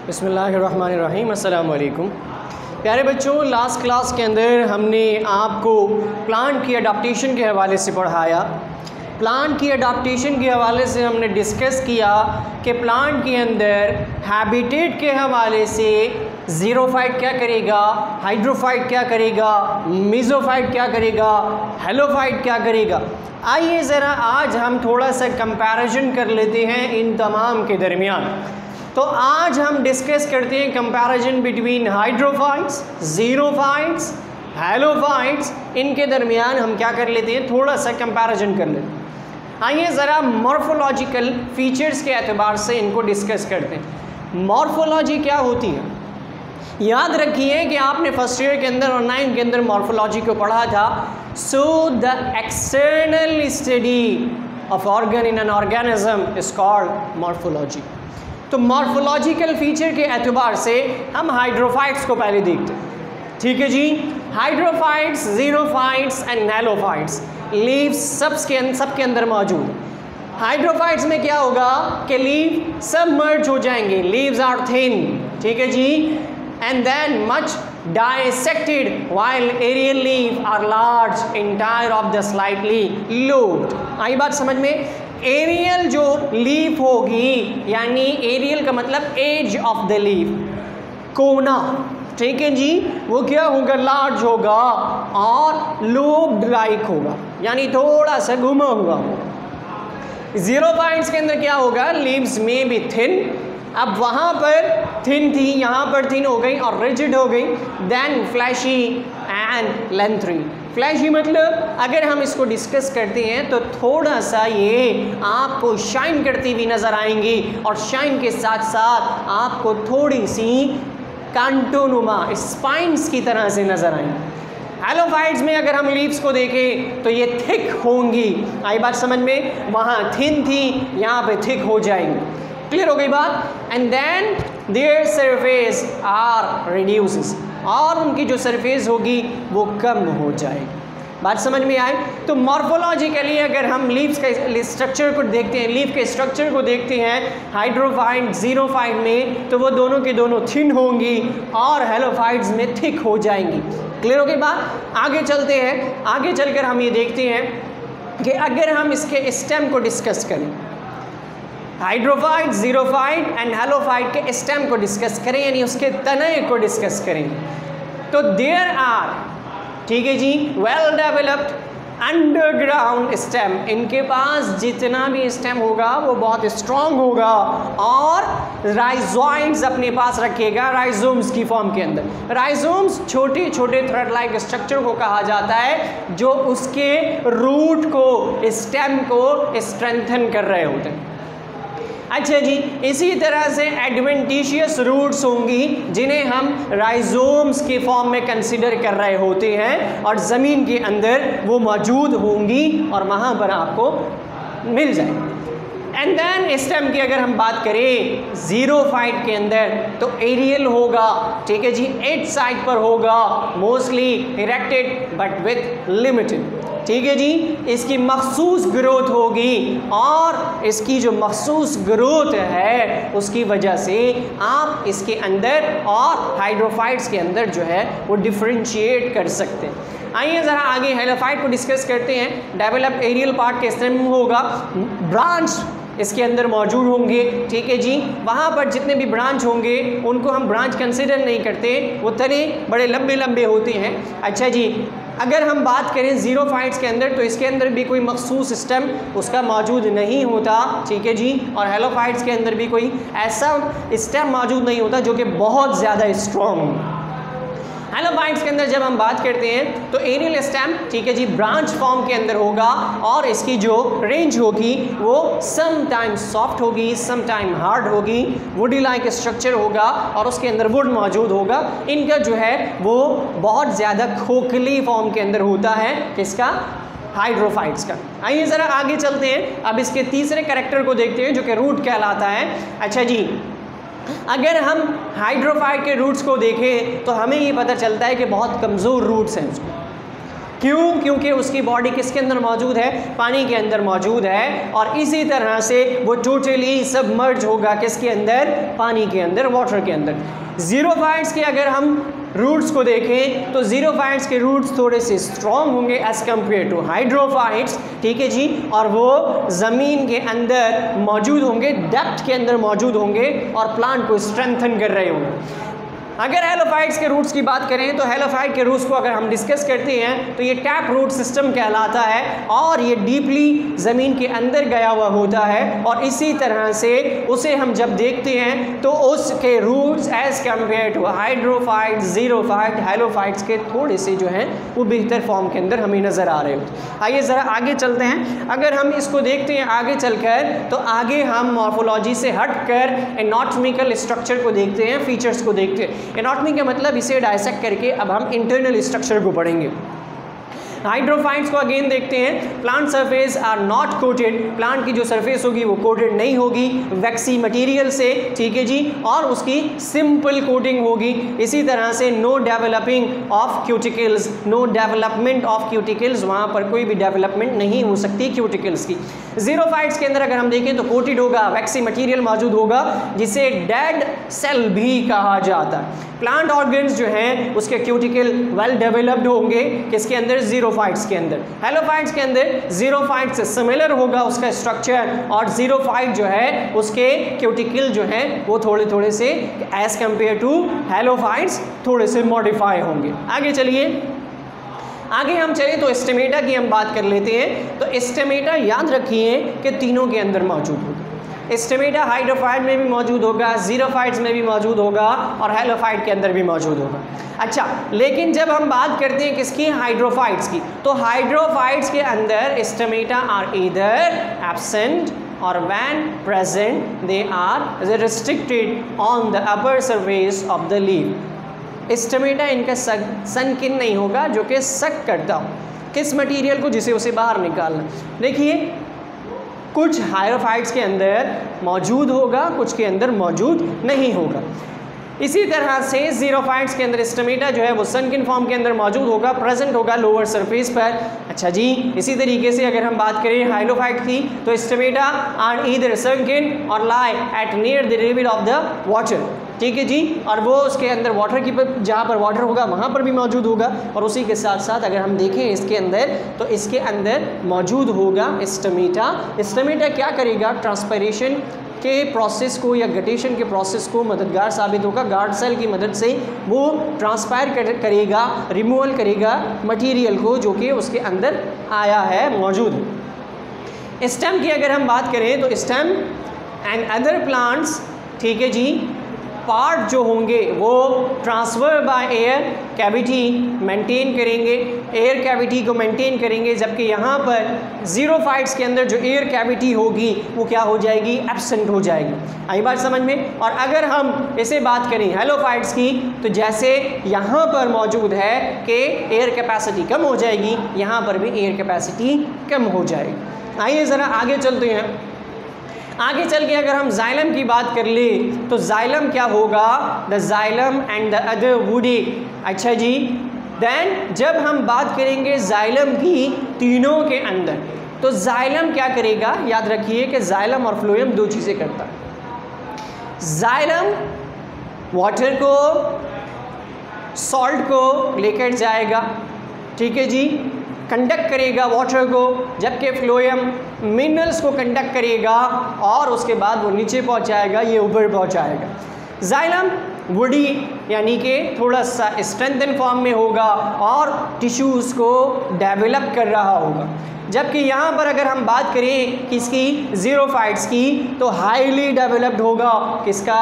बिस्मिल्लाहिर्रहमानिर्रहीम। अस्सलाम वालेकुम। प्यारे बच्चों, लास्ट क्लास के अंदर हमने आपको प्लांट की अडाप्टेशन के हवाले से पढ़ाया। प्लांट की अडाप्टेशन के हवाले से हमने डिस्कस किया कि प्लांट के अंदर हैबिटेट के हवाले से ज़ीरोफाइट क्या करेगा, हाइड्रोफाइट क्या करेगा, मीज़ोफाइट क्या करेगा, हेलोफाइट क्या करेगा। आइए ज़रा आज हम थोड़ा सा कंपैरिजन कर लेते हैं इन तमाम के दरमियान। तो आज हम डिस्कस करते हैं कंपैरिजन बिटवीन हाइड्रोफाइट्स, ज़ीरोफाइट्स, हेलोफाइट्स। इनके दरमियान हम क्या कर लेते हैं, थोड़ा सा कंपैरिजन कर लेते हैं। आइए ज़रा मॉर्फोलॉजिकल फ़ीचर्स के एतबार से इनको डिस्कस करते हैं। मॉर्फोलॉजी क्या होती है? याद रखिए कि आपने फर्स्ट ईयर के अंदर और 9th के अंदर मॉर्फोलॉजी को पढ़ा था। So the external study of organ in an organism is called morphology. तो मॉर्फोलॉजिकल फीचर के एतबार से हम हाइड्रोफाइट्स को पहले देखते हैं। ठीक है जी। हाइड्रोफाइट्स, ज़ीरोफाइट्स एंड हेलोफाइट्स, लीव्स सबके अंदर मौजूद है। हाइड्रोफाइट्स में क्या होगा कि लीव सब मर्ज हो जाएंगे, लीव्स आर थिन। ठीक है जी। And then much dissected while aerial leaf are large, entire of the slightly lobed। आई बात समझ में? एरियल जो लीफ होगी, यानी एरियल का मतलब एज ऑफ द लीफ, कोना। ठीक है जी। वो क्या होगा, लार्ज होगा और लोब्ड लाइक होगा, यानी थोड़ा सा घुमा हुआ होगा। ज़ीरोफाइट्स के अंदर क्या होगा, लीव्स में भी थिन। अब वहाँ पर थिन थी, यहाँ पर थिन हो गई और रिजिड हो गई। Then fleshy and leathery. Fleshy मतलब अगर हम इसको डिस्कस करते हैं तो थोड़ा सा ये आपको शाइन करती हुई नज़र आएंगी और शाइन के साथ साथ आपको थोड़ी सी कांटोनुमा स्पाइन्स की तरह से नज़र आएंगी। हेलोफाइट्स में अगर हम लीव्स को देखें तो ये थिक होंगी। आई बात समझ में? वहाँ थिन थी, यहाँ पे थिक हो जाएंगी। क्लियर हो गई बात? And then their surface are reduces, और उनकी जो सरफेस होगी वो कम हो जाएगी। बात समझ में आए? तो मॉर्फोलॉजिकली अगर हम लीव्स के स्ट्रक्चर को देखते हैं, लीफ के स्ट्रक्चर को देखते हैं हाइड्रोफाइट, ज़ीरोफाइट में, तो वो दोनों के दोनों थिन होंगी और हेलोफाइट्स में थिक हो जाएंगी। क्लियर हो गई बात? आगे चलते हैं। आगे चलकर हम ये देखते हैं कि अगर हम इसके स्टेम को डिस्कस करें, हाइड्रोफाइट, ज़ीरोफाइट एंड हेलोफाइट के स्टेम को डिस्कस करें, यानी उसके तने को डिस्कस करें, तो देयर आर, ठीक है जी, वेल डेवलप्ड अंडरग्राउंड स्टेम। इनके पास जितना भी स्टेम होगा वो बहुत स्ट्रॉन्ग होगा और राइजोइड्स अपने पास रखेगा, राइजोम्स की फॉर्म के अंदर। राइजोम्स छोटे छोटे थ्रेड लाइक स्ट्रक्चर को कहा जाता है जो उसके रूट को, स्टेम को स्ट्रेंथन कर रहे होते हैं। अच्छा जी। इसी तरह से एडवेंटिशियस रूट्स होंगी जिन्हें हम राइजोम्स के फॉर्म में कंसिडर कर रहे होते हैं और ज़मीन के अंदर वो मौजूद होंगी और वहाँ पर आपको मिल जाएंगे। एंड देन स्टेम की अगर हम बात करें ज़ीरोफाइट के अंदर तो एरियल होगा। ठीक है जी। 8 साइड पर होगा, mostly erected but with limited. ठीक है जी। इसकी मखसूस ग्रोथ होगी और इसकी जो मखसूस ग्रोथ है उसकी वजह से आप इसके अंदर और हाइड्रोफाइट्स के अंदर जो है वो डिफरेंशिएट कर सकते हैं। आइए ज़रा आगे हेलोफाइट को डिस्कस करते हैं। डेवलप एरियल पार्ट के स्टेम होगा, ब्रांच इसके अंदर मौजूद होंगे। ठीक है जी। वहाँ पर जितने भी ब्रांच होंगे उनको हम ब्रांच कंसिडर नहीं करते, वो तने बड़े लंबे लंबे होते हैं। अच्छा जी। अगर हम बात करें ज़ीरोफाइट्स के अंदर तो इसके अंदर भी कोई मखसूस स्टेम उसका मौजूद नहीं होता। ठीक है जी। और हेलोफाइट्स के अंदर भी कोई ऐसा स्टेम मौजूद नहीं होता जो कि बहुत ज़्यादा स्ट्रॉन्ग हो। हेलोफाइट्स के अंदर जब हम बात करते हैं तो एरियल स्टेम, ठीक है जी, ब्रांच फॉर्म के अंदर होगा और इसकी जो रेंज होगी वो सम टाइम सॉफ्ट होगी, सम टाइम हार्ड होगी, वुडी लाइक स्ट्रक्चर होगा और उसके अंदर वुड मौजूद होगा। इनका जो है वो बहुत ज़्यादा खोखली फॉर्म के अंदर होता है, किसका? हाइड्रोफाइट्स का। आइए ज़रा आगे चलते हैं। अब इसके तीसरे कैरेक्टर को देखते हैं जो कि रूट कहलाता है। अच्छा जी। अगर हम हाइड्रोफाइट के रूट्स को देखें तो हमें ये पता चलता है कि बहुत कमज़ोर रूट्स हैं उसको। क्यों? क्योंकि उसकी बॉडी किसके अंदर मौजूद है? पानी के अंदर मौजूद है। और इसी तरह से वो टोटली सबमर्ज होगा किसके अंदर? पानी के अंदर, वाटर के अंदर। ज़ीरोफाइट्स के अगर हम रूट्स को देखें तो ज़ीरोफाइट्स के रूट्स थोड़े से स्ट्रॉन्ग होंगे एज कम्पेयर टू हाइड्रोफाइट्स, ठीक है जी। और वो ज़मीन के अंदर मौजूद होंगे, डेप्थ के अंदर मौजूद होंगे और प्लांट को स्ट्रेंथन कर रहे होंगे। अगर हेलोफाइट्स के रूट्स की बात करें तो हेलोफाइट के रूट्स को अगर हम डिस्कस करते हैं तो ये टैप रूट सिस्टम कहलाता है और ये डीपली ज़मीन के अंदर गया हुआ होता है। और इसी तरह से उसे हम जब देखते हैं तो उसके roots as compare to hydrophyte, xerophyte, halophytes के थोड़े से जो हैं वो बेहतर फॉर्म के अंदर हमें नज़र आ रहे होते हैं। आइए ज़रा आगे चलते हैं। अगर हम इसको देखते हैं आगे चलकर तो आगे हम मॉर्फोलॉजी से हटकर एनाटॉमिकल स्ट्रक्चर को देखते हैं, फीचर्स को देखते हैं। एनाटॉमी का मतलब इसे डायसेक्ट करके अब हम इंटरनल स्ट्रक्चर को पढ़ेंगे। हाइड्रोफाइट्स को अगेन देखते हैं। Plant surface are not coated, plant की जो सरफेस होगी वो कोटेड नहीं होगी वैक्सी मटेरियल से, ठीक है जी, और उसकी सिंपल कोटिंग होगी। इसी तरह से no developing of cuticles, no development of cuticles, वहाँ पर कोई भी डेवलपमेंट नहीं हो सकती क्यूटिकल्स की। ज़ीरोफाइट्स के अंदर अगर हम देखें तो कोटेड होगा, वैक्सी मटेरियल मौजूद होगा जिसे डेड सेल भी कहा जाता है। प्लांट ऑर्गन्स जो हैं उसके क्यूटिकल वेल डेवलप्ड होंगे किसके अंदर? ज़ीरोफाइट्स के अंदर। हेलोफाइट्स के अंदर ज़ीरोफाइट्स से सिमिलर होगा उसका स्ट्रक्चर और ज़ीरोफाइट जो है उसके क्यूटिकल जो हैं वो थोड़े थोड़े से एज कंपेयर टू हेलोफाइट्स थोड़े से मॉडिफाई होंगे। आगे चलिए, आगे हम चलें तो स्टेमेटा की हम बात कर लेते हैं। तो स्टेमेटा याद रखिए कि तीनों के अंदर मौजूद होगा। स्टेमेटा हाइड्रोफाइट में भी मौजूद होगा, ज़ीरोफाइट्स में भी मौजूद होगा और हेलोफाइट के अंदर भी मौजूद होगा। अच्छा, लेकिन जब हम बात करते हैं किसकी? हाइड्रोफाइट्स की, तो हाइड्रोफाइट्स के अंदर स्टेमेटा आर ईदर एब्सेंट और when present they are restricted on the upper surface of the leaf. Stomata इनका सनकिन नहीं होगा जो कि सक करता हो किस मटेरियल को, जिसे उसे बाहर निकालना। देखिए कुछ हाइड्रोफाइट्स के अंदर मौजूद होगा, कुछ के अंदर मौजूद नहीं होगा। इसी तरह से ज़ीरोफाइट्स के अंदर स्टेमेटा जो है वो सनकिन फॉर्म के अंदर मौजूद होगा, प्रेजेंट होगा लोअर सरफेस पर। अच्छा जी, इसी तरीके से अगर हम बात करें हाइड्रोफाइट की तो स्टेमेटा आर ईदर सनकिन और lie at near the level of the water, ठीक है जी, और वो उसके अंदर वाटर की जहाँ पर वाटर होगा वहाँ पर भी मौजूद होगा। और उसी के साथ साथ अगर हम देखें इसके अंदर तो इसके अंदर मौजूद होगा स्टेमेटा। स्टेमेटा क्या करेगा? ट्रांसपायरेशन के प्रोसेस को या गटेशन के प्रोसेस को मददगार साबित होगा। गार्ड सेल की मदद से वो ट्रांसपायर करेगा, रिमूवल करेगा मटेरियल को जो कि उसके अंदर आया है, मौजूद है। स्टेम की अगर हम बात करें तो स्टेम एंड अदर प्लांट्स, ठीक है जी, पार्ट जो होंगे वो transfer by air cavity maintain करेंगे, एयर कैविटी को मेंटेन करेंगे, जबकि यहाँ पर ज़ीरोफाइट्स के अंदर जो एयर कैविटी होगी वो क्या हो जाएगी? एब्सेंट हो जाएगी। आई बात समझ में? और अगर हम इसे बात करें हेलोफाइट्स की तो जैसे यहाँ पर मौजूद है कि एयर कैपेसिटी कम हो जाएगी, यहाँ पर भी एयर कैपेसिटी कम हो जाएगी। आइए ज़रा आगे चलते हैं। आगे चल के अगर हम जाइलम की बात कर ले तो जाइलम क्या होगा? The xylem and the other woody. अच्छा जी, देन जब हम बात करेंगे जाइलम की तीनों के अंदर तो जाइलम क्या करेगा? याद रखिए कि जाइलम और फ्लोएम दो चीज़ें करता है। जाइलम वाटर को, सॉल्ट को लेकर जाएगा, ठीक है जी, कंडक्ट करेगा वाटर को, जबकि फ्लोएम मिनरल्स को कंडक्ट करेगा और उसके बाद वो नीचे पहुंचाएगा, ये ऊपर पहुंचाएगा। जाइलम वुडी यानी कि थोड़ा सा स्ट्रेंथन फॉर्म में होगा और टिश्यूज़ को डेवलप कर रहा होगा, जबकि यहाँ पर अगर हम बात करें किसकी? ज़ीरोफाइट्स की, तो हाईली डेवलप्ड होगा किसका?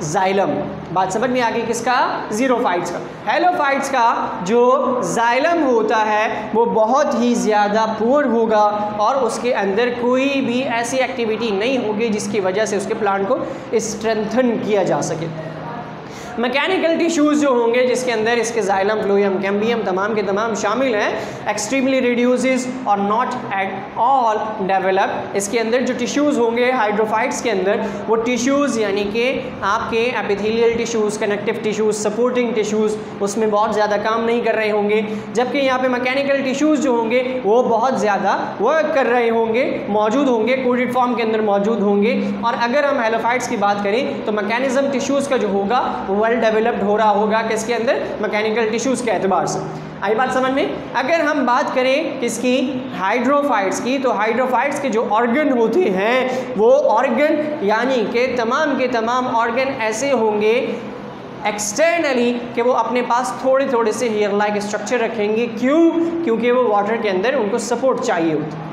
जाइलम। बात समझ में आ गई? किसका? ज़ीरोफाइट्स का। हेलोफाइट्स का जो जाइलम होता है वो बहुत ही ज़्यादा पुअर होगा और उसके अंदर कोई भी ऐसी एक्टिविटी नहीं होगी जिसकी वजह से उसके प्लांट को स्ट्रेंथन किया जा सके। मैकेनिकल टिश्यूज़ जो होंगे जिसके अंदर इसके जाइलम, फ्लोएम, कैम्बियम तमाम के तमाम शामिल हैं, एक्सट्रीमली रिड्यूसेस और नॉट एट ऑल डेवलप। इसके अंदर जो टिश्यूज़ होंगे हाइड्रोफाइट्स के अंदर, वो टिश्यूज़ यानी कि आपके epithelial tissues, connective tissues, supporting tissues उसमें बहुत ज़्यादा काम नहीं कर रहे होंगे, जबकि यहाँ पे मैकेनिकल टिश्यूज़ जो होंगे वो बहुत ज़्यादा वर्क कर रहे होंगे, मौजूद होंगे, कोडेड फॉर्म के अंदर मौजूद होंगे। और अगर हम हेलोफाइट्स की बात करें तो मैकेनिज्म टिश्यूज़ का जो होगा वो वेल डेवलप्ड हो रहा होगा किसके अंदर, मैकेनिकल टिश्यूज़ के एतबार से। आई बात समझ में? अगर हम बात करें किसकी, हाइड्रोफाइट्स की, तो हाइड्रोफाइट्स के जो ऑर्गन होते हैं वो ऑर्गन यानी कि तमाम के तमाम ऑर्गन ऐसे होंगे एक्सटर्नली कि वो अपने पास थोड़े थोड़े से हेयर लाइक स्ट्रक्चर रखेंगे। क्यों? क्योंकि वो वाटर के अंदर उनको सपोर्ट चाहिए होता है।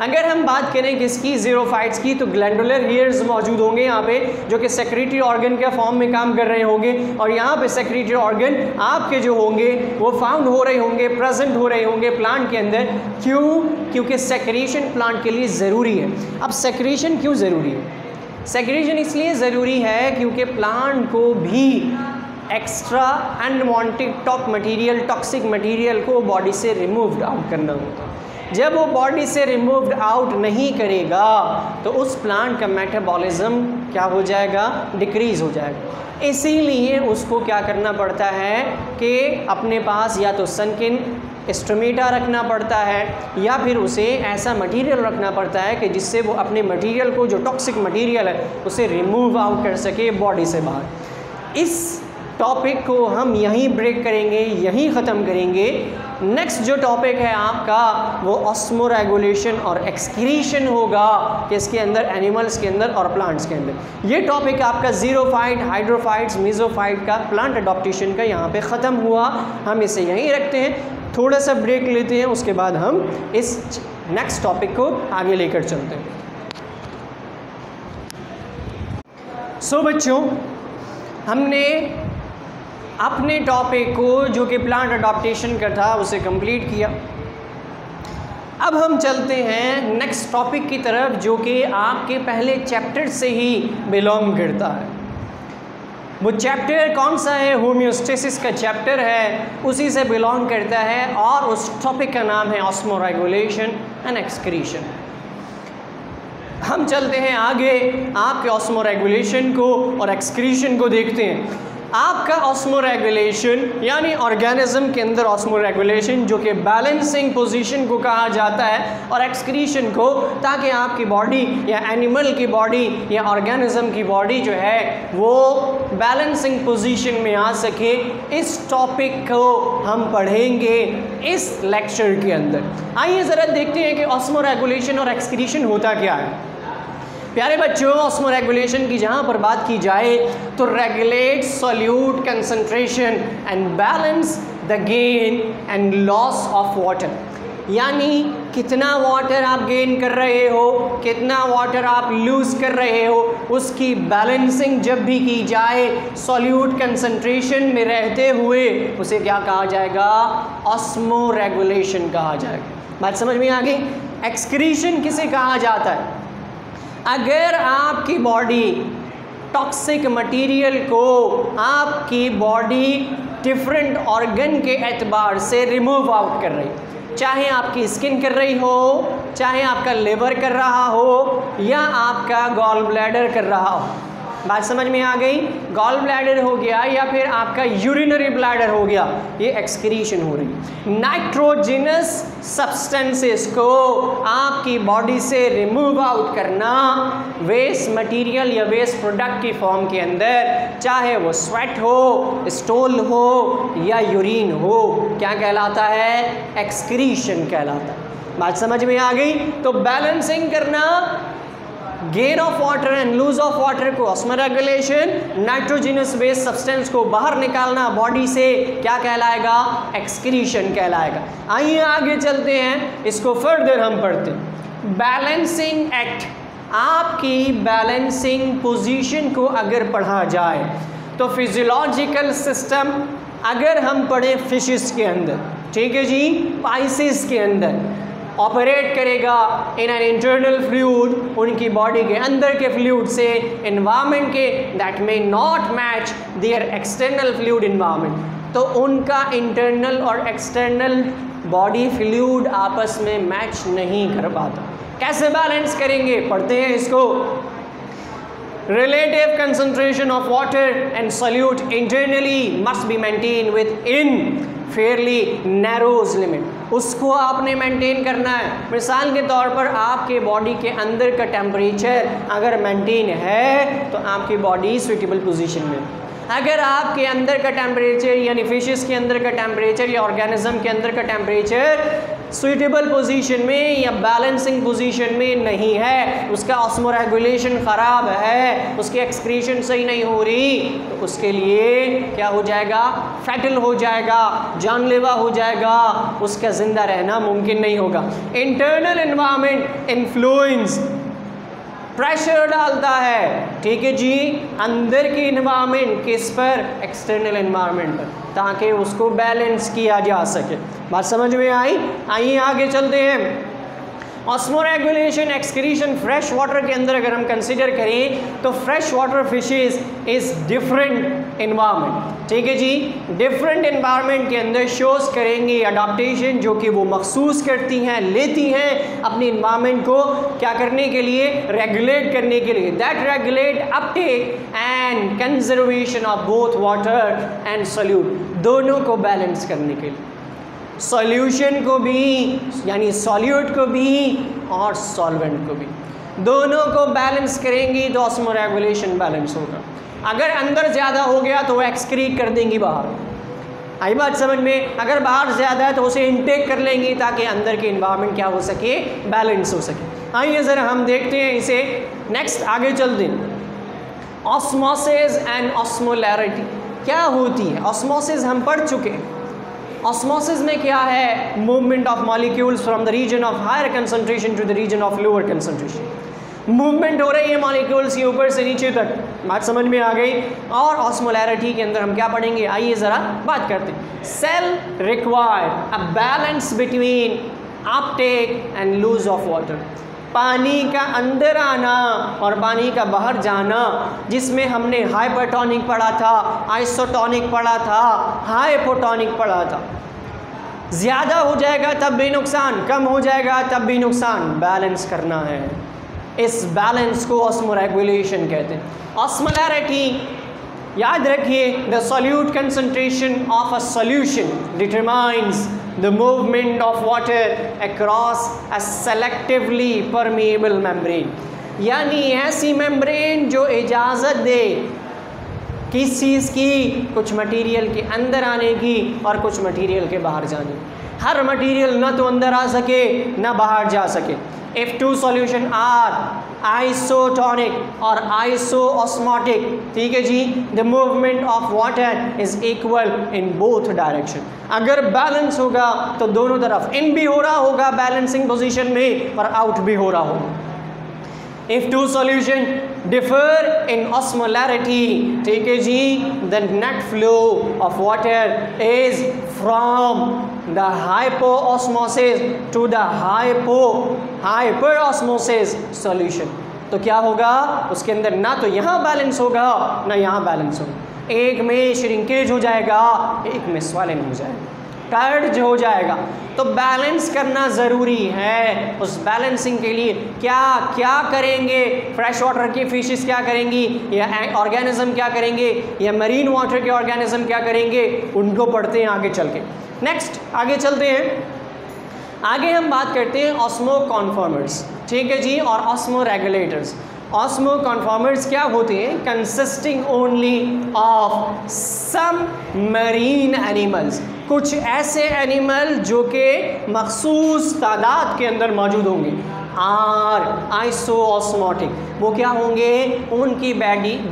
अगर हम बात करें किसकी, ज़ीरोफाइट्स की, तो ग्लैंडुलर हेयर्स मौजूद होंगे यहाँ पे जो कि सेक्रेटरी ऑर्गन के फॉर्म में काम कर रहे होंगे। और यहाँ पे सेक्रेटरी ऑर्गन आपके जो होंगे वो फाउंड हो रहे होंगे, प्रेजेंट हो रहे होंगे प्लांट के अंदर। क्यों? क्योंकि सेक्रेशन प्लांट के लिए ज़रूरी है। अब सेक्रेशन क्यों ज़रूरी है? सेक्रेशन इसलिए ज़रूरी है क्योंकि प्लांट को भी एक्स्ट्रा अनवांटेड टॉक्सिक मटेरियल को बॉडी से रिमूव्ड आउट करना होता है। जब वो बॉडी से रिमूव्ड आउट नहीं करेगा तो उस प्लांट का मेटाबॉलिज्म क्या हो जाएगा, डिक्रीज़ हो जाएगा। इसीलिए उसको क्या करना पड़ता है कि अपने पास या तो सनकिन स्टोमेटा रखना पड़ता है या फिर उसे ऐसा मटेरियल रखना पड़ता है कि जिससे वो अपने मटेरियल को, जो टॉक्सिक मटेरियल है, उसे रिमूव आउट कर सके बॉडी से बाहर। इस टॉपिक को हम यहीं ब्रेक करेंगे, यहीं ख़त्म करेंगे। नेक्स्ट जो टॉपिक है आपका वो ऑस्मोरेगुलेशन और एक्सक्रीशन होगा किसके अंदर, एनिमल्स के अंदर और प्लांट्स के अंदर। ये टॉपिक आपका ज़ीरोफाइट, हाइड्रोफाइट्स, मेसोफाइट का प्लांट अडॉप्टेशन का यहाँ पे ख़त्म हुआ। हम इसे यहीं रखते हैं, थोड़ा सा ब्रेक लेते हैं, उसके बाद हम इस नेक्स्ट टॉपिक को आगे लेकर चलते हैं। सो बच्चों, हमने अपने टॉपिक को जो कि प्लांट अडॉप्टेशन का था उसे कंप्लीट किया। अब हम चलते हैं नेक्स्ट टॉपिक की तरफ जो कि आपके पहले चैप्टर से ही बिलोंग करता है। वो चैप्टर कौन सा है? होम्योस्टेसिस का चैप्टर है, उसी से बिलोंग करता है और उस टॉपिक का नाम है ऑस्मोरेगुलेशन एंड एक्सक्रीशन। हम चलते हैं आगे, आपके ऑस्मोरेगुलेशन को और एक्सक्रीशन को देखते हैं। आपका ऑस्मोरेगुलेशन यानी ऑर्गेनिज्म के अंदर ऑस्मोरेगुलेशन जो कि बैलेंसिंग पोजीशन को कहा जाता है, और एक्सक्रीशन को, ताकि आपकी बॉडी या एनिमल की बॉडी या ऑर्गेनिज्म की बॉडी जो है वो बैलेंसिंग पोजीशन में आ सके। इस टॉपिक को हम पढ़ेंगे इस लेक्चर के अंदर। आइए ज़रा देखते हैं कि ऑस्मोरेगुलेशन और एक्सक्रीशन होता क्या है। प्यारे बच्चों, ऑस्मोरेगुलेशन की जहाँ पर बात की जाए तो regulate solute concentration and balance the gain and loss of water, यानी कितना वाटर आप गेन कर रहे हो, कितना वाटर आप लूज़ कर रहे हो, उसकी बैलेंसिंग जब भी की जाए सॉल्यूट कंसंट्रेशन में रहते हुए, उसे क्या कहा जाएगा? ऑस्मोरेगुलेशन कहा जाएगा। बात समझ में आ गई? एक्सक्रीशन किसे कहा जाता है? अगर आपकी बॉडी टॉक्सिक मटेरियल को आपकी बॉडी डिफरेंट ऑर्गन के एतबार से रिमूव आउट कर रही, चाहे आपकी स्किन कर रही हो, चाहे आपका लिवर कर रहा हो या आपका गॉल ब्लैडर कर रहा हो। बात समझ में आ गई? गॉल ब्लैडर हो गया या फिर आपका यूरिनरी ब्लैडर हो गया, ये एक्सक्रीशन हो रही। नाइट्रोजिनस सब्सटेंसेस को आपकी बॉडी से रिमूव आउट करना वेस्ट मटेरियल या वेस्ट प्रोडक्ट की फॉर्म के अंदर, चाहे वो स्वेट हो, स्टोल हो या यूरिन हो, क्या कहलाता है? एक्सक्रीशन कहलाता है। बात समझ में आ गई? तो बैलेंसिंग करना, gain of water and lose of water को ऑस्मोरेगुलेशन, नाइट्रोजिनस वेस्ट सब्सटेंस को बाहर निकालना बॉडी से क्या कहलाएगा? एक्सक्रीशन कहलाएगा। आइए आगे चलते हैं, इसको फर्दर हम पढ़ते हैं। बैलेंसिंग एक्ट, आपकी बैलेंसिंग पोजीशन को अगर पढ़ा जाए तो फिजियोलॉजिकल सिस्टम अगर हम पढ़ें फिशेस के अंदर, ठीक है जी, पाइसेस के अंदर, ऑपरेट करेगा इन एन इंटरनल फ्लूइड, उनकी बॉडी के अंदर के फ्लूइड से एनवायरनमेंट के that may not match their external fluid environment. तो उनका इंटरनल और एक्सटर्नल बॉडी फ्लूइड आपस में मैच नहीं कर पाता। कैसे बैलेंस करेंगे, पढ़ते हैं इसको। Relative concentration of water and solute internally must be maintained within fairly narrow limit। उसको आपने मेंटेन करना है। मिसाल के तौर पर आपके बॉडी के अंदर का टेम्परेचर अगर मेंटेन है तो आपकी बॉडी सुइटेबल पोजीशन में। अगर आपके अंदर का टेम्परेचर यानी फिशेस के अंदर का टेम्परेचर या ऑर्गेनिज्म के अंदर का टेम्परेचर सुइटेबल पोजीशन में या बैलेंसिंग पोजीशन में नहीं है, उसका ऑस्मोरेगुलेशन ख़राब है, उसकी एक्सक्रीशन सही नहीं हो रही, तो उसके लिए क्या हो जाएगा, फैटल हो जाएगा, जानलेवा हो जाएगा, उसका ज़िंदा रहना मुमकिन नहीं होगा। इंटरनल एनवायरनमेंट इन्फ्लुएंस प्रेशर डालता है, ठीक है जी, अंदर की एनवायरनमेंट किस पर, एक्सटर्नल एनवायरनमेंट पर, ताकि उसको बैलेंस किया जा सके। बात समझ में आई? आइए आगे चलते हैं। ऑस्मोरेगुलेशन एक्सक्रीशन फ्रेश वाटर के अंदर अगर हम कंसिडर करें तो fresh water fishes is different environment, ठीक है जी, डिफरेंट एनवायरनमेंट के अंदर शोज करेंगी अडाप्टेशन जो कि वो मखसूस करती हैं, लेती हैं अपनी एनवायरनमेंट को क्या करने के लिए, रेगुलेट करने के लिए, that regulate Uptake and conservation of both water and solute, दोनों को बैलेंस करने के लिए, सॉल्यूशन को भी यानी सॉल्यूट को भी और सॉल्वेंट को भी, दोनों को बैलेंस करेंगी तो ऑस्मोरेगुलेशन बैलेंस होगा। अगर अंदर ज़्यादा हो गया तो वो एक्सक्रीट कर देंगी बाहर, आई बात समझ में, अगर बाहर ज़्यादा है तो उसे इनटेक कर लेंगी ताकि अंदर की एनवायरनमेंट क्या हो सके, बैलेंस हो सके। आइए ज़रा हम देखते हैं इसे, नेक्स्ट आगे चलते हैं। ऑस्मोसिस एंड ऑस्मोलैरिटी क्या होती है? ऑस्मोसिस हम पढ़ चुके हैं। ऑस्मोसिस में क्या है, movement of molecules from the region of higher concentration to the region of lower concentration, movement हो रही है मॉलिक्यूल्स की ऊपर से नीचे तक, बात समझ में आ गई। और ऑस्मोलैरिटी के अंदर हम क्या पढ़ेंगे, आइए ज़रा बात करते हैं। Cell require a balance between uptake and lose of water, पानी का अंदर आना और पानी का बाहर जाना, जिसमें हमने हाइपरटोनिक पढ़ा था, आइसोटोनिक पढ़ा था, हाइपोटोनिक पढ़ा था। ज़्यादा हो जाएगा तब भी नुकसान, कम हो जाएगा तब भी नुकसान, बैलेंस करना है। इस बैलेंस को ऑस्मोरेगुलेशन कहते हैं। ऑस्मोलैरिटी याद रखिए, the solute concentration of a solution determines the movement of water across a selectively permeable membrane, यानी ऐसी मेम्ब्रेन जो इजाज़त दे किस चीज़ की, कुछ मटेरियल के अंदर आने की और कुछ मटेरियल के बाहर जाने की। हर मटेरियल ना तो अंदर आ सके ना बाहर जा सके। If two solution are isotonic और isoosmotic, ठीक है जी, the movement of water is equal in both direction। अगर बैलेंस होगा तो दोनों तरफ इन भी हो रहा होगा बैलेंसिंग पोजीशन में और आउट भी हो रहा होगा। If two solution differ in osmolarity, ठीक है जी, the net flow of water is from the hypoosmosis to the hyperosmosis solution। तो क्या होगा, उसके अंदर ना तो यहाँ बैलेंस होगा ना यहाँ बैलेंस होगा, एक में श्रिंकेज हो जाएगा, एक में स्वेलिंग हो जाएगा, टर्ड हो जाएगा। तो बैलेंस करना ज़रूरी है। उस बैलेंसिंग के लिए क्या क्या करेंगे, फ्रेश वाटर की फिशेस क्या करेंगी, या ऑर्गेनिज्म क्या करेंगे, या मरीन वाटर के ऑर्गेनिज्म क्या करेंगे, उनको पढ़ते हैं आगे चल के। नेक्स्ट आगे चलते हैं, आगे हम बात करते हैं ऑस्मो कॉन्फॉर्मर्स, ठीक है जी, और ऑस्मो रेगुलेटर्स। ऑस्मो कॉन्फॉर्मर्स क्या होते हैं, consisting only of some marine animals, कुछ ऐसे एनिमल जो कि मखसूस तादाद के अंदर मौजूद होंगे। आर आइसोऑस्मोटिक, वो क्या होंगे, उनकी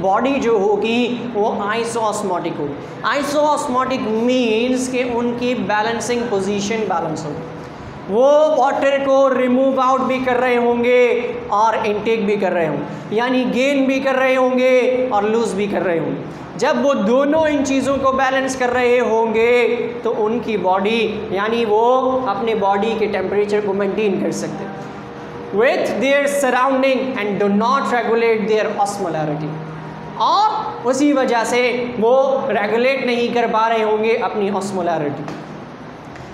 बॉडी जो होगी वो आइसोऑस्मोटिक होगी। आइसोऑस्मोटिक मीन्स कि उनकी बैलेंसिंग पोजीशन बैलेंस होगी। वो वाटर को रिमूव आउट भी कर रहे होंगे और इनटेक भी कर रहे होंगे, यानी गेन भी कर रहे होंगे और लूज भी कर रहे होंगे। जब वो दोनों इन चीज़ों को बैलेंस कर रहे होंगे तो उनकी बॉडी, यानी वो अपने बॉडी के टेम्परेचर को मेंटेन कर सकते हैं with their surrounding and do not regulate their osmolarity, और उसी वजह से वो रेगुलेट नहीं कर पा रहे होंगे अपनी ऑस्मोलैरिटी।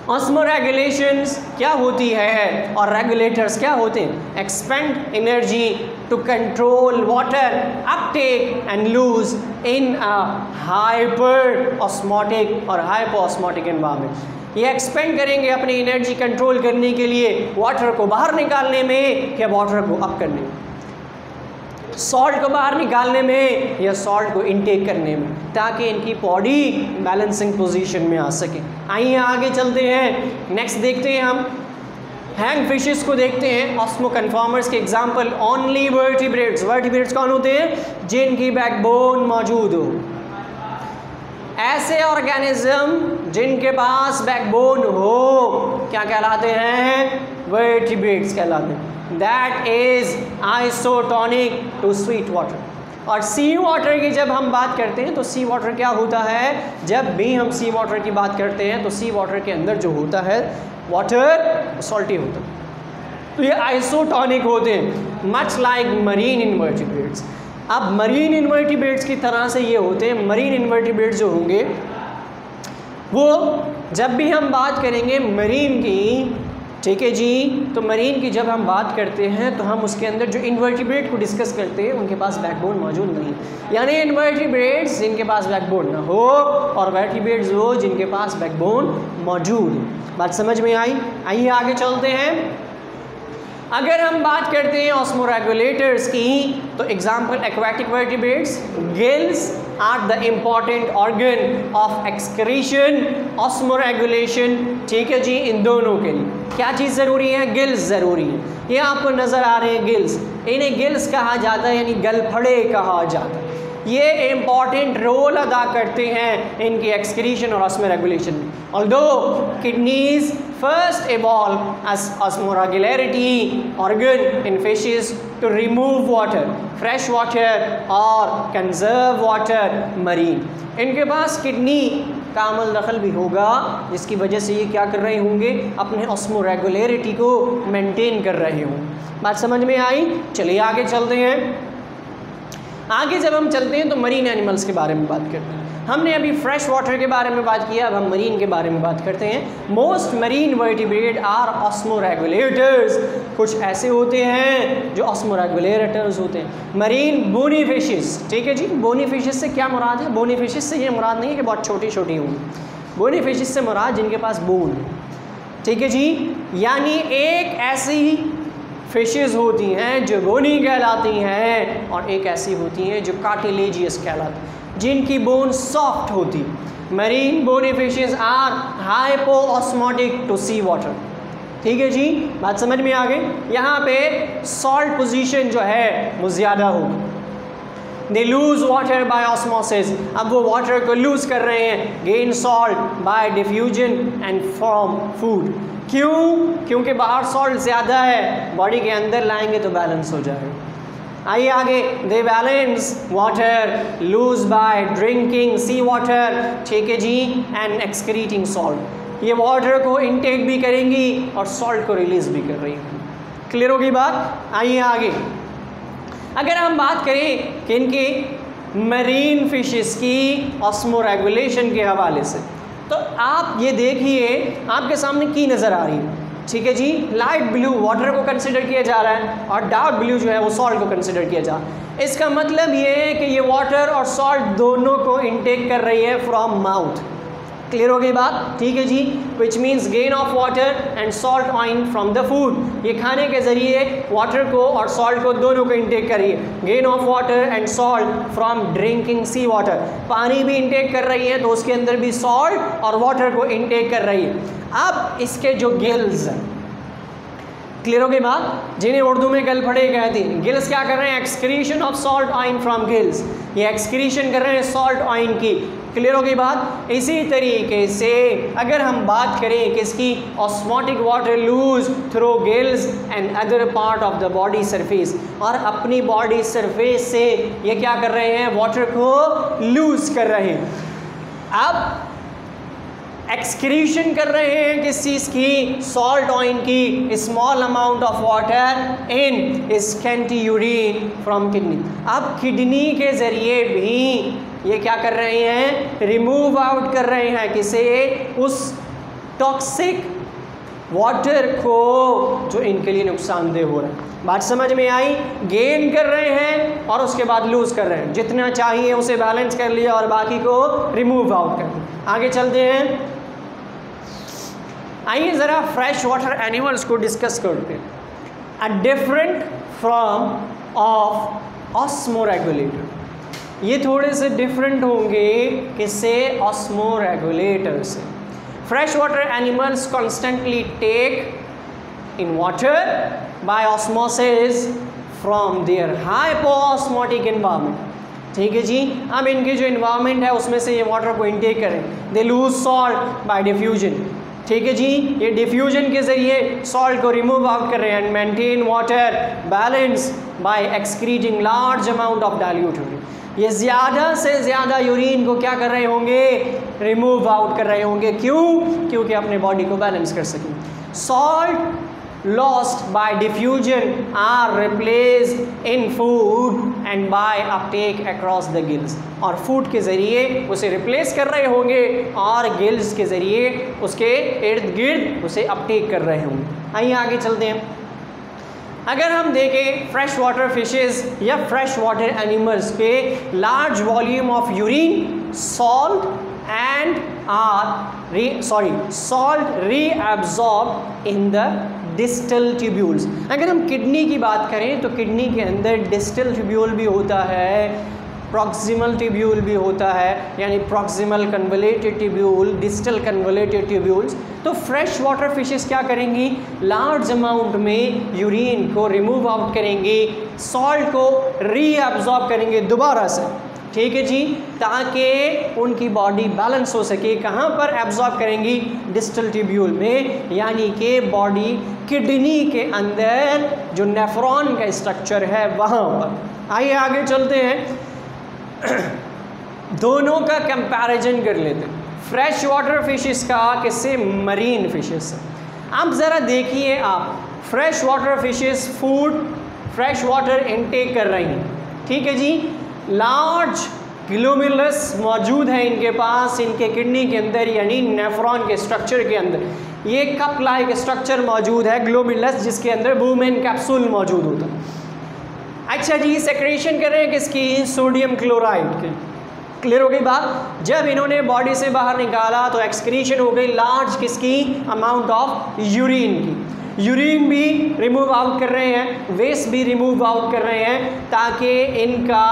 ऑस्मोरेगुलेशंस क्या होती है और रेगुलेटर्स क्या होते हैं? Expend energy to control water uptake and lose in a hyper osmotic और हाइपोऑस्मोटिक एनवायरनमेंट। ये एक्सपेंड करेंगे अपनी एनर्जी कंट्रोल करने के लिए, वाटर को बाहर निकालने में या वाटर को अप करने में, सॉल्ट को बाहर निकालने में या सॉल्ट को इनटेक करने में, ताकि इनकी बॉडी बैलेंसिंग पोजीशन में आ सके। आइए आगे चलते हैं, नेक्स्ट देखते हैं हम हैंग फिशेस को देखते हैं। ऑस्मो कन्फॉर्मर्स के एग्जांपल ओनली वर्टिब्रेट्स। वर्टिब्रेट्स कौन होते हैं? जिनकी बैकबोन मौजूद हो। ऐसे ऑर्गेनिज्म जिनके पास बैकबोन हो क्या कहलाते हैं? वर्टिब्रेट्स कहलाते हैं। That is isotonic to sweet water. और सी वाटर की जब हम बात करते हैं तो सी वाटर क्या होता है? जब भी हम सी वाटर की बात करते हैं तो सी वाटर के अंदर जो होता है वाटर सॉल्टी होता है, तो ये आइसोटोनिक होते हैं, मच लाइक मरीन इनवर्टिब्रेट्स। अब मरीन इनवर्टिब्रेट्स की तरह से ये होते हैं। मरीन इनवर्टिब्रेट्स जो होंगे वो जब भी हम बात करेंगे मरीन की, ठीक है जी, तो मरीन की जब हम बात करते हैं तो हम उसके अंदर जो इनवर्टिब्रेट को डिस्कस करते हैं उनके पास बैकबोन मौजूद नहीं, यानी इनवर्टिब्रेट्स जिनके पास बैकबोन ना हो और वर्टिब्रेट्स वो जिनके पास बैकबोन मौजूद हो। बात समझ में आई? आइए आगे चलते हैं। अगर हम बात करते हैं ऑस्मोरेगुलेटर्स की तो example aquatic vertebrates, gills are the important organ of excretion, osmoregulation, ठीक है जी। इन दोनों के लिए क्या चीज़ ज़रूरी है? गिल्स ज़रूरी है। ये आपको नज़र आ रहे हैं गिल्स, इन्हें गिल्स कहा जाता है, यानी गलफड़े कहा जाता है। ये इम्पॉर्टेंट रोल अदा करते हैं इनकी एक्सक्रीशन और ऑस्मोरेगुलेशन में। Although kidneys first evolve as osmoregulatory organ in fishes to remove water, fresh water और कंजर्व वाटर मरीन। इनके पास किडनी का अमल दखल भी होगा, जिसकी वजह से ये क्या कर रहे होंगे? अपने ऑस्मोरेगुलेटरी को मेंटेन कर रहे होंगे। बात समझ में आई? चलिए आगे चलते हैं। आगे जब हम चलते हैं तो मरीन एनिमल्स के बारे में बात करते हैं। हमने अभी फ्रेश वाटर के बारे में बात किया, अब हम मरीन के बारे में बात करते हैं। Most marine vertebrate are osmoregulators. कुछ ऐसे होते हैं जो ऑस्मोरेगुलेटर्स होते हैं। मरीन बोनी फिशेस, ठीक है जी। बोनी फिशेस से क्या मुराद है? बोनी फिशेस से ये मुराद नहीं है कि बहुत छोटी छोटी होंगी। बोनी फिशेस से मुराद जिनके पास बोन, ठीक है जी, यानी एक ऐसी फिशेस होती हैं जो बोनी कहलाती हैं और एक ऐसी होती हैं जो कार्टिलेजियस कहलाती हैं, जिनकी बोन सॉफ्ट होती। Marine bony fishes are hypoosmotic to sea water, ठीक है जी। बात समझ में आ गई? यहाँ पे सॉल्ट पोजीशन जो है वो ज़्यादा होगी। They lose water by osmosis. अब वो वाटर को लूज कर रहे हैं, gain salt bye diffusion and form food. क्यों? क्योंकि बाहर सॉल्ट ज़्यादा है, बॉडी के अंदर लाएंगे तो बैलेंस हो जाएगा। आइए आगे। They balance water lose by drinking sea water, ठीक है जी, एंड एक्सक्रीटिंग सॉल्ट। ये वाटर को इनटेक भी करेंगी और सॉल्ट को रिलीज भी कर रही है। क्लियर होगी बात? आइए आगे। अगर हम बात करें कि इनकी मरीन फिशेस की ऑस्मोरेगुलेशन के हवाले से, तो आप ये देखिए आपके सामने की नज़र आ रही है, ठीक है जी। लाइट ब्लू वाटर को कंसिडर किया जा रहा है और डार्क ब्लू जो है वो सॉल्ट को कंसिडर किया जा रहा है। इसका मतलब ये है कि ये वाटर और सॉल्ट दोनों को इनटेक कर रही है फ्रॉम माउथ। क्लियर हो गई बात? ठीक है जी। Which means gain of water and salt ions from the food. ये खाने के ज़रिए वाटर को और सॉल्ट को दोनों को इनटेक कर रही है। Gain of water and salt from drinking sea water. पानी भी इनटेक कर रही है तो उसके अंदर भी सॉल्ट और वाटर को इनटेक कर रही है। अब इसके जो गिल्स हैं, क्लियर हो गई बात, जिन्हें उर्दू में गलफड़े कहते हैं। गिल्स क्या कर रहे हैं, excretion of salt ion from gills, ये एक्सक्रीशन कर रहे हैं सॉल्ट आयन की। क्लियर हो गई बात। इसी तरीके से अगर हम बात करें किसकी, osmotic water lose through gills and other part of the body surface, और अपनी बॉडी सरफेस से ये क्या कर रहे हैं, वाटर को लूज कर रहे हैं। अब एक्सक्रीशन कर रहे हैं किस चीज़ की, सॉल्ट ऑयन की, small amount of water in scanty urine from kidney. अब किडनी के ज़रिए भी ये क्या कर रहे हैं, रिमूव आउट कर रहे हैं किसे, उस टॉक्सिक वाटर को जो इनके लिए नुकसानदेह हो रहा है। बात समझ में आई, गेन कर रहे हैं और उसके बाद लूज कर रहे हैं, जितना चाहिए उसे बैलेंस कर लिया और बाकी को रिमूव आउट कर दिया। आगे चलते हैं, आइए ज़रा फ्रेश वाटर एनिमल्स को डिस्कस करते हैं। A different from of osmoregulator, ये थोड़े से डिफरेंट होंगे किससे, ऑस्मोरेगुलेटर से। Fresh water animals constantly take in water by osmosis from their hypoosmotic environment. ठीक है जी, अब इनके जो इन्वायरमेंट है उसमें से ये वाटर को इनटेक करें, they lose salt bye diffusion. ठीक है जी, ये डिफ्यूजन के ज़रिए सॉल्ट को रिमूव आउट कर रहे हैं, and maintain water balance bye excreting large amount of dilute urine. ये ज़्यादा से ज़्यादा यूरिन को क्या कर रहे होंगे, रिमूव आउट कर रहे होंगे। क्यों, क्योंकि अपने बॉडी को बैलेंस कर सकें। Salt lost by diffusion are replaced in food and by uptake across the gills, और फूड के ज़रिए उसे रिप्लेस कर रहे होंगे और गिल्स के ज़रिए उसके इर्द गिर्द उसे अपटेक कर रहे होंगे। आइए आगे चलते हैं। अगर हम देखें फ्रेश वाटर फिशेस या फ्रेश वाटर एनिमल्स पे large volume of urine salt and salt reabsorbed in the distal tubules। अगर हम किडनी की बात करें तो किडनी के अंदर डिस्टल ट्यूब्यूल भी होता है, प्रॉक्सिमल ट्यूब्यूल भी होता है, यानी proximal convoluted tubule, distal convoluted tubules. तो फ्रेश वाटर फिशेस क्या करेंगी, लार्ज अमाउंट में यूरिन को रिमूव आउट करेंगी, सॉल्ट को रीअब्जॉर्ब करेंगे दोबारा से। ठीक है जी, ताकि उनकी बॉडी बैलेंस हो सके। कहाँ पर एब्जॉर्ब करेंगी, डिस्टल ट्यूब्यूल में, यानी कि बॉडी किडनी के अंदर जो नेफ्रॉन का स्ट्रक्चर है वहाँ पर। आइए आगे चलते हैं, दोनों का कंपैरिजन कर लेते हैं, फ्रेश वाटर फिशेस का किससे, मरीन फिशेस से। अब ज़रा देखिए आप, fresh water fishes food fresh water intake कर रही हैं। ठीक है जी, लार्ज ग्लोमेरुलस मौजूद है इनके पास, इनके किडनी के अंदर, यानी नेफ्रॉन के स्ट्रक्चर के अंदर ये कप लाइक स्ट्रक्चर मौजूद है ग्लोमेरुलस, जिसके अंदर वुमेन कैप्सूल मौजूद होता है। अच्छा जी, सेक्रेशन कर रहे हैं किसकी, सोडियम क्लोराइड की। क्लियर हो गई बात। जब इन्होंने बॉडी से बाहर निकाला तो एक्सक्रीशन हो गई लार्ज किसकी, अमाउंट ऑफ यूरिन की। यूरिन भी रिमूव आउट कर रहे हैं, वेस्ट भी रिमूव आउट कर रहे हैं, ताकि इनका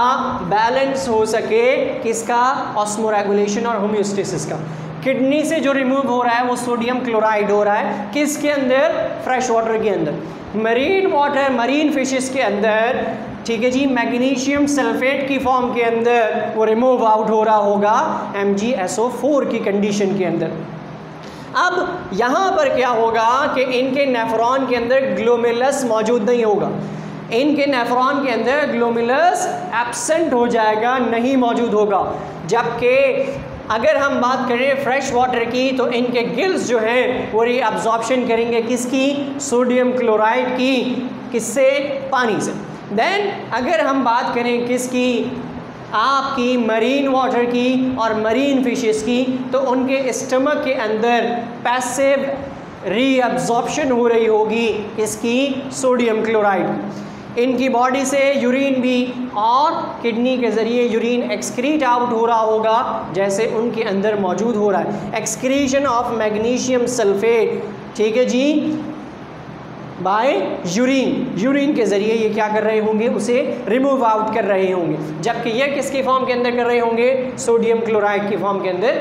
बैलेंस हो सके किसका, ऑस्मोरेगुलेशन और होम्योस्टेसिस का। किडनी से जो रिमूव हो रहा है वो सोडियम क्लोराइड हो रहा है, किसके अंदर, फ्रेश वाटर के अंदर। मरीन वाटर, मरीन फिशेस के अंदर, ठीक है जी, मैग्नीशियम सल्फेट की फॉर्म के अंदर वो रिमूव आउट हो रहा होगा MgSO4 की कंडीशन के अंदर। अब यहाँ पर क्या होगा कि इनके नेफ्रॉन के अंदर ग्लोमेरुलस मौजूद नहीं होगा, इनके नेफ्रॉन के अंदर ग्लोमेरुलस एब्सेंट हो जाएगा, नहीं मौजूद होगा। जबकि अगर हम बात करें फ्रेश वाटर की तो इनके गिल्स जो हैं वो रीअब्जॉर्प्शन करेंगे किसकी, सोडियम क्लोराइड की, किससे, पानी से। देन अगर हम बात करें किसकी, आपकी मरीन वाटर की और मरीन फिशेस की, तो उनके स्टमक के अंदर पैसिव रीअब्जॉर्प्शन हो रही होगी किसकी, सोडियम क्लोराइड। इनकी बॉडी से यूरिन भी और किडनी के ज़रिए यूरिन एक्सक्रीट आउट हो रहा होगा, जैसे उनके अंदर मौजूद हो रहा है। एक्सक्रीशन ऑफ मैग्नीशियम सल्फेट, ठीक है जी, बाय यूरिन, यूरिन के ज़रिए ये क्या कर रहे होंगे, उसे रिमूव आउट कर रहे होंगे। जबकि ये किसकी फॉर्म के अंदर कर रहे होंगे, सोडियम क्लोराइड की फॉर्म के अंदर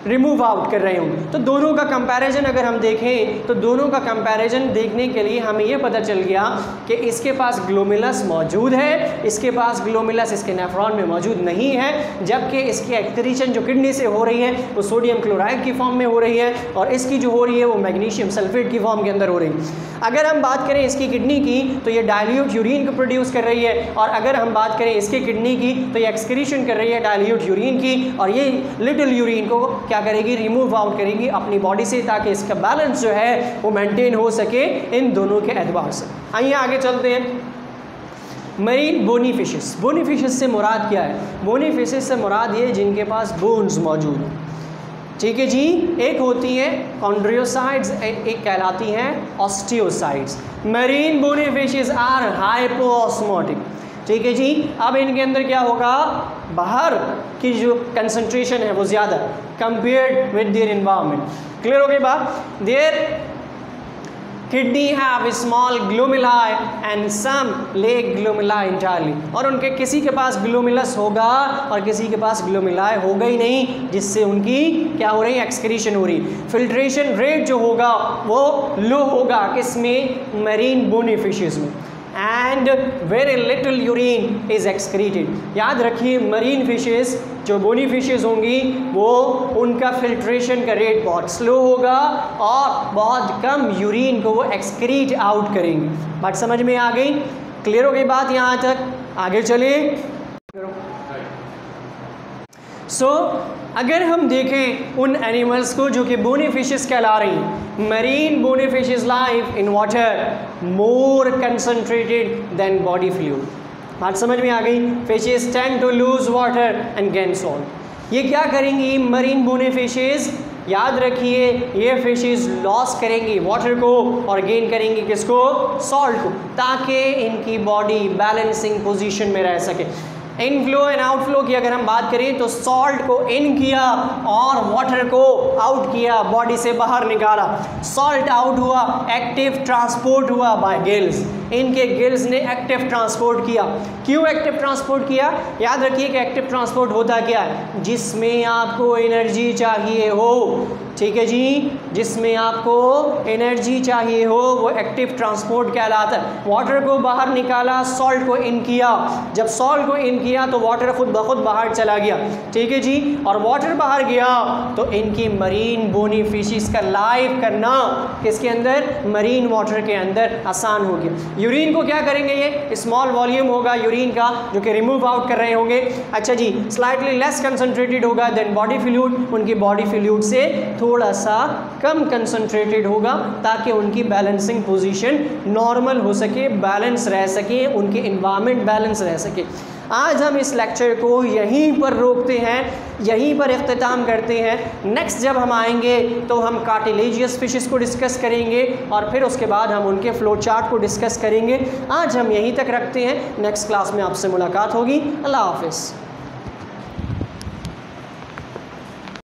रिमूव आउट कर रहे होंगे। तो दोनों का कंपैरिजन अगर हम देखें तो दोनों का कंपैरिजन देखने के लिए हमें ये पता चल गया कि इसके पास ग्लोमेरुलस मौजूद है, इसके पास ग्लोमेरुलस इसके नेफ्रॉन में मौजूद नहीं है, जबकि इसकी एक्सक्रीशन जो किडनी से हो रही है वो सोडियम क्लोराइड की फॉर्म में हो रही है और इसकी जो हो रही है वो मैग्नीशियम सल्फेट की फॉर्म के अंदर हो रही है। अगर हम बात करें इसकी किडनी की तो ये डाइल्यूट यूरिन को प्रोड्यूस कर रही है, और अगर हम बात करें इसकी किडनी की तो ये एक्सक्रीशन कर रही है डाइल्यूट यूरिन की, और ये लिटिल यूरिन को क्या करेगी, रिमूव आउट करेगी अपनी बॉडी से, ताकि इसका बैलेंस जो है वो मेंटेन हो सके इन दोनों के एतबार से। आइए आगे चलते हैं। Marine bony fishes, bony fishes से मुराद क्या है? बोनी फिशेस से मुराद ये जिनके पास बोन्स मौजूद हैं, ठीक है जी। एक होती है कॉन्ड्रियोसाइड्स, एक कहलाती हैं ऑस्टियोसाइड्स। मरीन बोनी फिशेस आर हाइपोऑस्मोटिक, ठीक है जी। अब इनके अंदर क्या होगा, बाहर की जो कंसंट्रेशन है वो ज़्यादा compared with their environment. Clear हो गई बात? Their kidney have small glomeruli and some lack glomeruli entirely, और उनके किसी के पास ग्लोमेरुलस होगा और किसी के पास ग्लोमेरुलाई होगा ही नहीं, जिससे उनकी क्या हो रही है, एक्सक्रीशन हो रही। फिल्ट्रेशन रेट जो होगा वो लो होगा किसमें, मरीन बोनी फिशेस में, and very little urine is excreted. याद रखिए मरीन फिशेस जो बोनी फिशेस होंगी वो उनका फिल्ट्रेशन का रेट बहुत स्लो होगा और बहुत कम यूरिन को वो एक्सक्रीट आउट करेंगे। बात समझ में आ गई? क्लियर हो गई बात यहाँ तक? आगे चलिए। अगर हम देखें उन एनिमल्स को जो कि बोनी फिशेस कहला रही हैं, marine bony fishes live in water more concentrated than body fluid. बात समझ में आ गई? Fishes tend to lose water and gain salt. ये क्या करेंगी मरीन बोनी फिशेस? याद रखिए ये फिशेस लॉस करेंगी वाटर को और गेन करेंगी किसको, सॉल्ट को, ताकि इनकी बॉडी बैलेंसिंग पोजीशन में रह सके। इनफ्लो एंड आउटफ्लो की अगर हम बात करें तो सॉल्ट को इन किया और वाटर को आउट किया, बॉडी से बाहर निकाला। सॉल्ट आउट हुआ, एक्टिव ट्रांसपोर्ट हुआ बाय गिल्स। इनके गिल्स ने एक्टिव ट्रांसपोर्ट किया। क्यों एक्टिव ट्रांसपोर्ट किया? याद रखिए कि एक्टिव ट्रांसपोर्ट होता क्या है, जिसमें आपको एनर्जी चाहिए हो, ठीक है जी, जिसमें आपको एनर्जी चाहिए हो वो एक्टिव ट्रांसपोर्ट कहलाता है। वाटर को बाहर निकाला, सॉल्ट को इन किया, जब सॉल्ट को इन किया तो वाटर खुद ब खुद बाहर चला गया, ठीक है जी, और वाटर बाहर गया तो इनकी मरीन बोनी फिशेस का लाइव करना किसके अंदर, मरीन वाटर के अंदर आसान हो गया। यूरिन को क्या करेंगे, ये स्मॉल वॉल्यूम होगा यूरिन का जो कि रिमूव आउट कर रहे होंगे, अच्छा जी, स्लाइटली लेस कंसंट्रेटेड होगा देन बॉडी फ्लूइड, उनकी बॉडी फ्लूइड से थोड़ा सा कम कंसंट्रेटेड होगा ताकि उनकी बैलेंसिंग पोजीशन नॉर्मल हो सके, बैलेंस रह सके, उनके एनवायरनमेंट बैलेंस रह सके। आज हम इस लेक्चर को यहीं पर रोकते हैं, यहीं पर इख्तिताम करते हैं। नेक्स्ट जब हम आएंगे तो हम कार्टिलेजियस फिशेस को डिस्कस करेंगे और फिर उसके बाद हम उनके फ्लो चार्ट को डिस्कस करेंगे। आज हम यहीं तक रखते हैं, नेक्स्ट क्लास में आपसे मुलाकात होगी। अल्लाह हाफ़िज़।